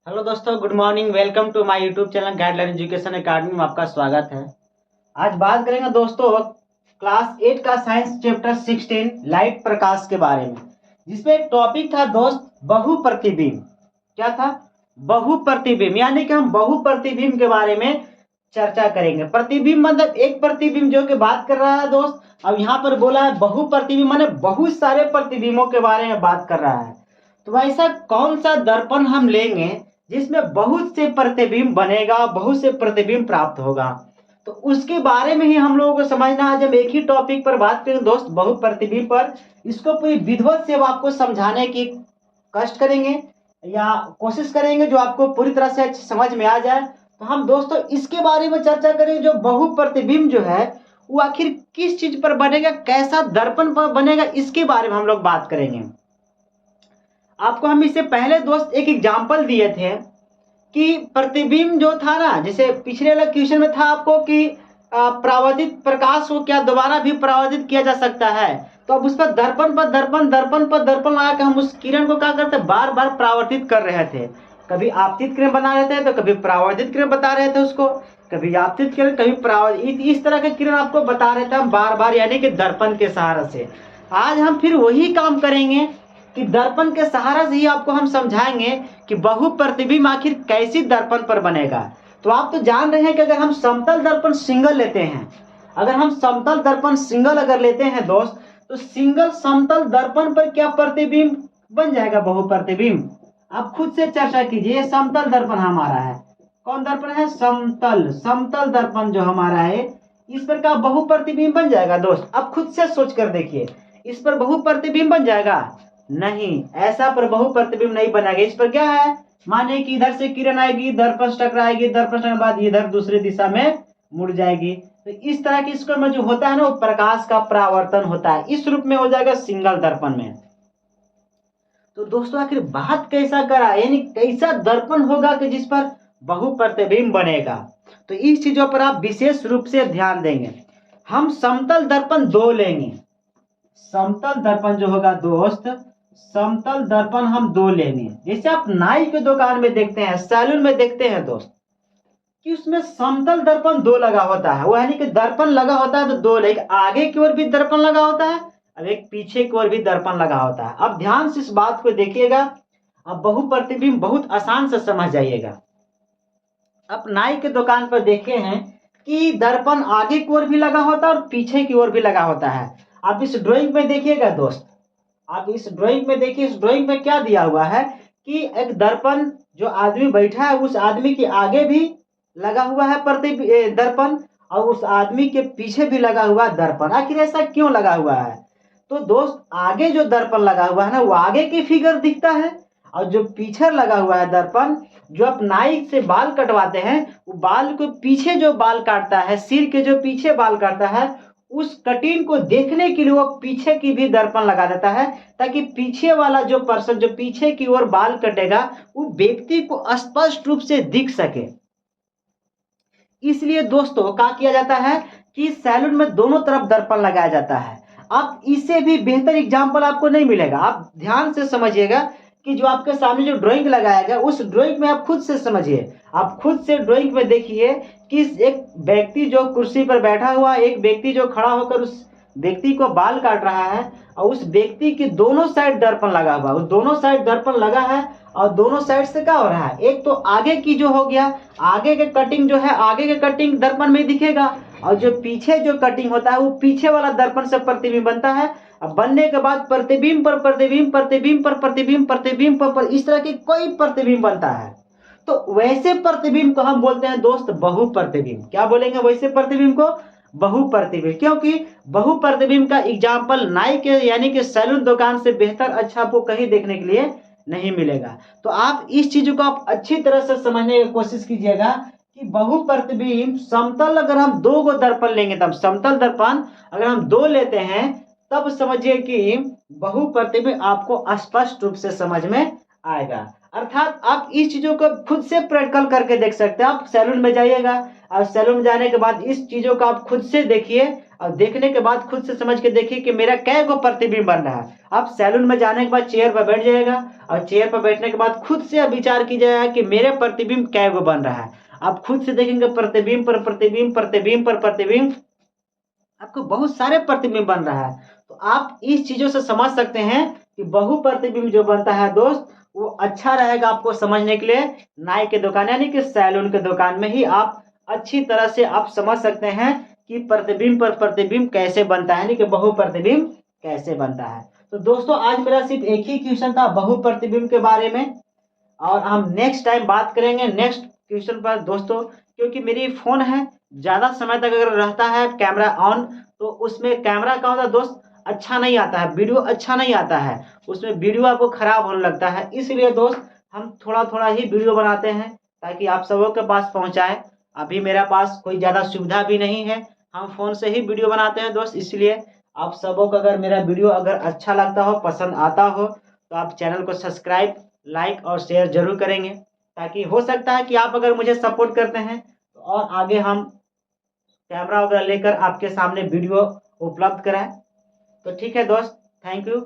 Hello दोस्तों, good morning. Welcome to my YouTube channel guideline education academy में आपका स्वागत है। आज बात करेंगे दोस्तों क्लास 8 का साइंस चैप्टर 16 लाइट प्रकाश के बारे में, जिसमें एक टॉपिक था दोस्त बहुप्रतिबिंब। क्या था? बहुप्रतिबिंब, यानी कि हम बहुप्रतिबिंब के बारे में चर्चा करेंगे। प्रतिबिंब मतलब एक प्रतिबिंब जो कि बात कर रहा है दोस्त। अब यहाँ पर बोला है बहुप्रतिबिंब माने बहुत सारे प्रतिबिंबों के बारे में बात कर रहा है। तो ऐसा कौन सा दर्पण हम लेंगे जिसमें बहुत से प्रतिबिंब बनेगा, बहुत से प्रतिबिंब प्राप्त होगा, तो उसके बारे में ही हम लोगों को समझना है। जब एक ही टॉपिक पर बात करें दोस्त बहुप्रतिबिंब पर, इसको पूरी विधिवत से आपको समझाने की कष्ट करेंगे या कोशिश करेंगे जो आपको पूरी तरह से समझ में आ जाए। तो हम दोस्तों इसके बारे में चर्चा करें, जो बहुप्रतिबिंब जो है वो आखिर किस चीज पर बनेगा, कैसा दर्पण पर बनेगा, इसके बारे में हम लोग बात करेंगे। आपको हम इससे पहले दोस्त एक एग्जाम्पल दिए थे कि प्रतिबिंब जो था ना, जैसे पिछले वाला क्वेश्चन में था आपको कि परावर्तित प्रकाश को क्या दोबारा भी परावर्तित किया जा सकता है। तो अब उस पर दर्पण पर दर्पण, दर्पण पर दर्पण लगा के हम उस किरण को क्या करते, बार बार परावर्तित कर रहे थे। कभी आपतित किरण बना रहे थे तो कभी परावर्तित किरण बता रहे थे उसको, कभी आपतित किरण कभी परावर्तित, इस तरह के किरण आपको बता रहे थे हम बार बार, यानी कि दर्पण के सहारा से। आज हम फिर वही काम करेंगे कि दर्पण के सहारा से ही आपको हम समझाएंगे कि बहुप्रतिबिंब आखिर कैसी दर्पण पर बनेगा। तो आप तो जान रहे हैं कि अगर हम समतल दर्पण सिंगल लेते हैं, अगर हम समतल दर्पण सिंगल अगर लेते हैं दोस्त, तो सिंगल समतल दर्पण पर क्या प्रतिबिंब बन जाएगा, बहुप्रतिबिंब। आप खुद से चर्चा कीजिए। समतल दर्पण हमारा है, कौन दर्पण है, समतल, समतल दर्पण जो हमारा है, इस पर क्या बहुप्रतिबिंब बन जाएगा दोस्त। अब खुद से सोच कर देखिए, इस पर बहुप्रतिबिंब बन जाएगा? नहीं, ऐसा पर बहुप्रतिबिंब नहीं बनेगा। इस पर क्या है, माने कि इधर से किरण आएगी, दर्पण से टकराएगी, दर्पण से बाद इधर दूसरी दिशा में मुड़ जाएगी। तो इस तरह की इसको में जो होता है ना, वो प्रकाश का परावर्तन होता है, इस रूप में हो जाएगा सिंगल दर्पण में। तो दोस्तों आखिर बात कैसा करा, यानी कैसा दर्पण होगा कि जिस पर बहुप्रतिबिंब बनेगा। तो इस चीजों पर आप विशेष रूप से ध्यान देंगे। हम समतल दर्पण दो लेंगे। समतल दर्पण जो होगा दोस्त, समतल दर्पण हम दो लेंगे। जैसे आप नाई की दुकान में देखते हैं, सैलून में देखते हैं दोस्त, कि उसमें समतल दर्पण दो लगा होता है, वो यानी कि दर्पण लगा होता है तो दो, लेकिन आगे की ओर भी दर्पण लगा होता है और एक पीछे की ओर भी दर्पण लगा होता है। अब ध्यान से इस बात को देखिएगा, अब बहुप्रतिबिंब बहुत आसान से समझ जाइएगा। आप नाई के दुकान पर देखे हैं कि दर्पण आगे की ओर भी लगा होता है और पीछे की ओर भी लगा होता है। आप इस ड्राइंग में देखिएगा दोस्त, आप इस ड्राइंग में देखिए, इस ड्राइंग में क्या दिया हुआ है कि एक दर्पण, जो आदमी बैठा है उस आदमी के आगे भी लगा हुआ है दर्पण, और उस आदमी के पीछे भी लगा हुआ है दर्पण। आखिर ऐसा क्यों लगा हुआ है? तो दोस्त आगे जो दर्पण लगा हुआ है ना, वो आगे की फिगर दिखता है, और जो पीछे लगा हुआ है दर्पण, जो आप नाई से बाल कटवाते हैं, वो बाल को पीछे जो बाल काटता है, सिर के जो पीछे बाल काटता है, उस कटिंग को देखने के लिए वो पीछे की भी दर्पण लगा देता है, ताकि पीछे वाला जो पर्सन जो पीछे की ओर बाल कटेगा वो व्यक्ति को स्पष्ट रूप से दिख सके। इसलिए दोस्तों क्या किया जाता है कि सैलून में दोनों तरफ दर्पण लगाया जाता है। अब इससे भी बेहतर एग्जाम्पल आपको नहीं मिलेगा। आप ध्यान से समझिएगा कि जो आपके सामने जो ड्राइंग लगाया गया, उस ड्राइंग में आप खुद से समझिए, आप खुद से ड्राइंग में देखिए कि एक व्यक्ति जो कुर्सी पर बैठा हुआ, एक व्यक्ति जो खड़ा होकर उस व्यक्ति को बाल काट रहा है, और उस व्यक्ति के दोनों साइड दर्पण लगा हुआ, उस दोनों साइड दर्पण लगा है, और दोनों साइड से क्या हो रहा है, एक तो आगे की जो हो गया, आगे के कटिंग जो है, आगे के कटिंग दर्पण में दिखेगा, और जो पीछे जो कटिंग होता है वो पीछे वाला दर्पण से प्रतिबिंब बनता है। अब बनने के बाद प्रतिबिंब पर प्रतिबिंब, प्रतिबिंब पर प्रतिबिंब, प्रतिबिंब पर इस तरह की कोई प्रतिबिंब बनता है। तो वैसे प्रतिबिंब को हम बोलते हैं दोस्त बहुप्रतिबिंब। क्या बोलेंगे वैसे प्रतिबिंब को? बहुप्रतिबिंब। क्योंकि बहुप्रतिबिंब का एग्जाम्पल नाई के यानी कि सैलून दुकान से बेहतर अच्छा आपको कहीं देखने के लिए नहीं मिलेगा। तो आप इस चीज को आप अच्छी तरह से समझने की कोशिश कीजिएगा कि बहुप्रतिबिंब समतल, अगर हम दो गो दर्पण लेंगे तब समतल दर्पण अगर हम दो लेते हैं, तब समझिए कि बहुप्रतिबिंब आपको स्पष्ट रूप से समझ में आएगा। अर्थात आप इस चीजों को खुद से प्रैक्टिकल करके देख सकते हैं। आप सैलून में जाइएगा, और सैलून में जाने के बाद इस चीज़ों को आप खुद से देखिए और देखने के बाद खुद से समझ के देखिए कि मेरा कै गो प्रतिबिंब बन रहा है। आप सैलून में जाने के बाद चेयर पर बैठ जाएगा और चेयर पर बैठने के बाद खुद से विचार कीजिएगा कि मेरे प्रतिबिंब कै गो बन रहा है। आप खुद से देखेंगे प्रतिबिंब पर प्रतिबिंब, प्रतिबिंब पर प्रतिबिंब, आपको बहुत सारे प्रतिबिंब बन रहा है। तो आप इस चीज़ों से समझ सकते हैं कि बहु प्रतिबिंब जो बनता है दोस्त, वो अच्छा रहेगा आपको समझने के लिए। नाई के दुकान यानी कि सैलून के दुकान में ही आप अच्छी तरह से आप समझ सकते हैं कि प्रतिबिंब पर प्रतिबिंब कैसे बनता है, यानी कि बहु प्रतिबिंब कैसे बनता है। तो दोस्तों आज मेरा सिर्फ एक ही क्वेश्चन था बहु प्रतिबिंब के बारे में, और हम नेक्स्ट टाइम बात करेंगे नेक्स्ट क्वेश्चन पर दोस्तों। क्योंकि मेरी फ़ोन है, ज़्यादा समय तक अगर रहता है कैमरा ऑन तो उसमें कैमरा का होता है दोस्त अच्छा नहीं आता है, वीडियो अच्छा नहीं आता है, उसमें वीडियो आपको ख़राब होने लगता है। इसलिए दोस्त हम थोड़ा थोड़ा ही वीडियो बनाते हैं ताकि आप सबों के पास पहुँचाएँ। अभी मेरे पास कोई ज़्यादा सुविधा भी नहीं है, हम फ़ोन से ही वीडियो बनाते हैं दोस्त। इसलिए आप सबों को अगर मेरा वीडियो अगर अच्छा लगता हो, पसंद आता हो, तो आप चैनल को सब्सक्राइब, लाइक और शेयर ज़रूर करेंगे, ताकि हो सकता है कि आप अगर मुझे सपोर्ट करते हैं तो और आगे हम कैमरा वगैरह लेकर आपके सामने वीडियो उपलब्ध कराएं। तो ठीक है दोस्त, थैंक यू।